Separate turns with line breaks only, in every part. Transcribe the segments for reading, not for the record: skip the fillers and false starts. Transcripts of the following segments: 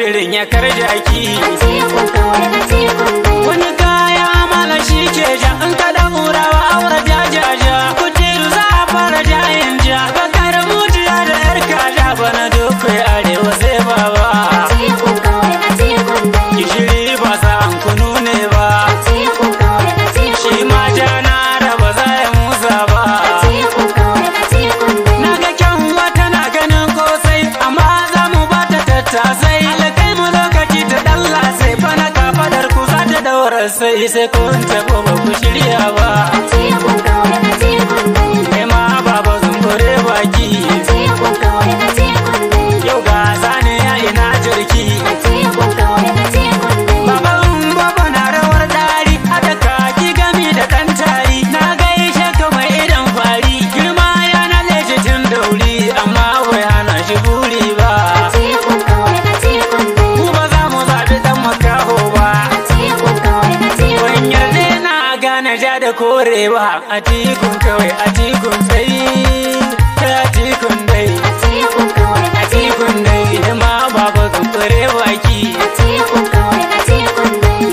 shirin ya karjaki.
Atikun kawai Atikun dai.
Wani kaya mala shi ke ja in ka daura wa aure jajaja. Kujeru za a fara jayin ja. Bakar mujiya da yar kaja bana dokai arewa sai baba.
Atikun kawai Atikun dai.
Gishiri ba sa an kunu ne ba.
Atikun kawai Atikun
Shi ma ja na raba za ya musa ba.
Atikun kawai Atikun dai.
Na ga kyan wata na ganin kosai amma za mu ba ta tattasai. Alakai mu lokaci ta dalla sai bana kafadar ku za ta daura sai kun tafi ba ku shirya ba.
Atikun kawai Atikun dai.
Kai ma baba zumbure baki.
Atikun kawai Atikun dai.
Yau ga sani ya ina jirki.
Atikun kawai Atikun dai.
Baban baba na rawar dari hada kaki gami da ɗan tari. Na gaishe ka mai idan fari girma ya na leje tun dauri amma bai hana shi buri ba.
Atikun kawai Atikun dai.
Mu ba za mu zaɓi ɗan makaho ba.
Atikun kawai Atikun
Ban yarda na gane ja da korewa. Atikun kawai Atikun sai Atikun dai.
Atikun kawai
Atikun dai ma baba zumbure baki.
Atikun kawai Atikun dai.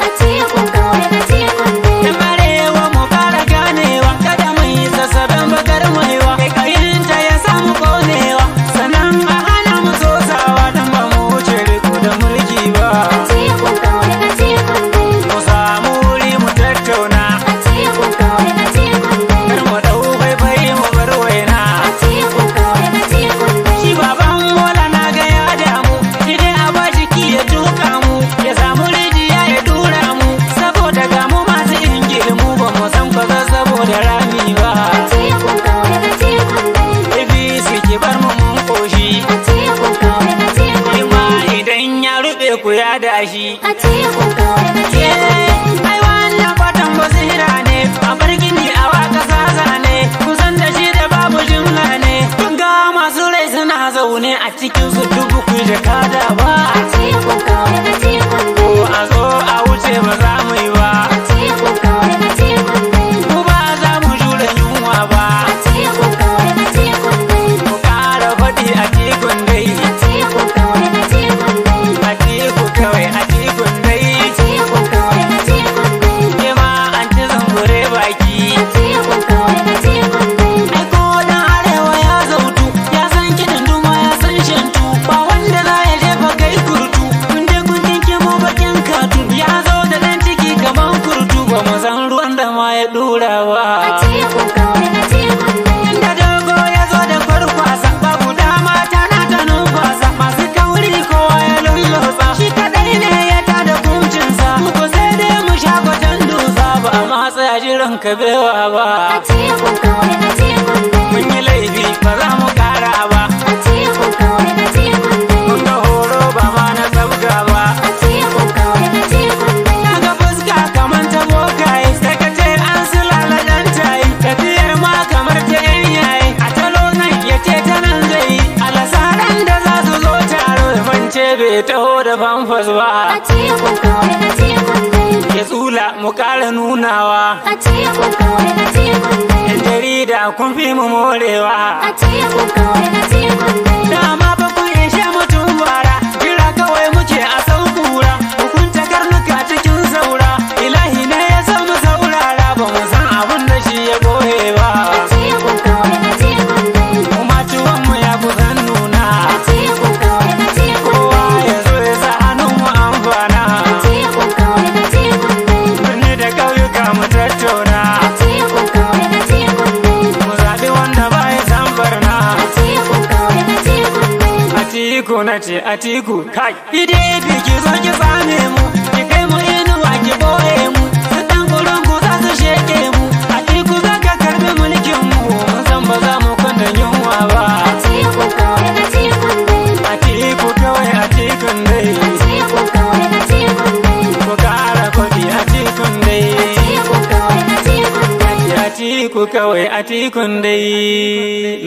Atikun kawai Atikun dai.
Yan arewa mu fara ganewa kada mu yi sassaben bakar maiwa. Kai kayinta ya samu konewa sannan a hana mu sosawa don ba mu wuce riko da mulki ba.
Atikun kawai Atikun dai.
Mu samu wuri mu tattauna
Atikun kawai Atikun dai.
kar mu ɗau faifai mu bar waina.
Atikun kawai Atikun dai.
Shi baban bola na ga ya damu shi dai a ba jiki ya tuka mu ya samu rijiya ya dura mu saboda ga mu masu ingili mu ba mu san kwaza saboda rami ba.
Atikun kawai Atikun dai.
APC ki bar mu mun koshi
Atikun kawai Atikun
ma idan ya rube ku ya dashi.
Atikun kawai Atikun dai.
Ai wannan fatan basira ne a bar gini a waka sasa ne kusan da shi da babu jimla ne kun ga masu rai suna zaune a cikin su dubu ku jakada ba.
Atikun kawai Atikun
Ko
dai.
a zo a wuce ba za mu yi ba.
Atikun kawai Atikun dai.
Mu ba za mu jure yunwa ba.
Atikun kawai Atikun dai.
Mu ƙara faɗi a tikun dai.
Atikun kawai Atikun dai.
A tiku kawai a tikun dai.
Atikun kawai Atikun dai.
Ke ma an ci zungure baki.
Atikun kawai Atikun dai.
Ai ko dan arewa ya zautu ya san kiɗan duma ya san shantu ba wanda za ya jefa kai kurtu kun je kun kinke mu bakin katu ya zo da ɗan ciki kaman kurtu ba mu san ruwan da ma ya ɗura ba.
Atikun kawai Atikun dai.
Inda dogo ya zo da kwarkwasa babu dama tana ta numfasa masu kauri kowa ya lullutsa shi kadai ne ya tada kumcinsa muku sai dai mu sha gwatan dusa ba a matsa jiran kabewa ba.
Atikun kawai Atikun dai.
Mun yi laifi ba za mu kara ba.
Atikun kawai Atikun dai.
Mun ga horo ba ma na tsabga ba.
Atikun kawai Atikun dai.
Na ga fuska kamar ta bokaye sai ka ce an sulala dan tayi tafiyar ma kamar ta yan yayi a talo nan ya ce ta nan zai yi alasaran da za su zo taro fance bai taho da famfas ba.
Atikun kawai Atikun dai.
Ya tsula mu kara nunawa
Atikun kawai Atikun dai.
yan jarida kun fi mu morewa.
Atikun kawai Atikun dai.
Dama ba ku ishe mutum bara jira kawai muke a saukura hukunta karnuka cikin saura ilahi ne ya san mu saurara ba mu san abun da shi ya goye ba.
Atikun kawai Atikun dai.
Mu ma ciwon mu ya kusan nuna
Atikun kawai Atikun
kowa
dai.
ya zo ya sa hannun mu amfana
Atikun kawai Atikun dai.
birni da ƙauyuka mu tattauna
Atikun kawai Atikun dai.
mu zaɓi wanda ba ya san barna.
Atikun kawai Atikun dai.
Atiku na ce Atiku kai ide ki zo ki same mu ki kai mu inuwa ki boye mu su dan gurin ku za su sheke mu Atiku za ka karbi mulkin mu mun san ba za mu kwanda yunwa ba.
Atikun kawai Atikun dai.
Atiku kawai Atikun dai
Atikun kawai Atikun dai.
ku kara kudi Atikun dai
Atikun kawai Atikun dai.
Atiku kawai Atikun dai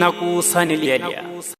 na kusa niliyadiya.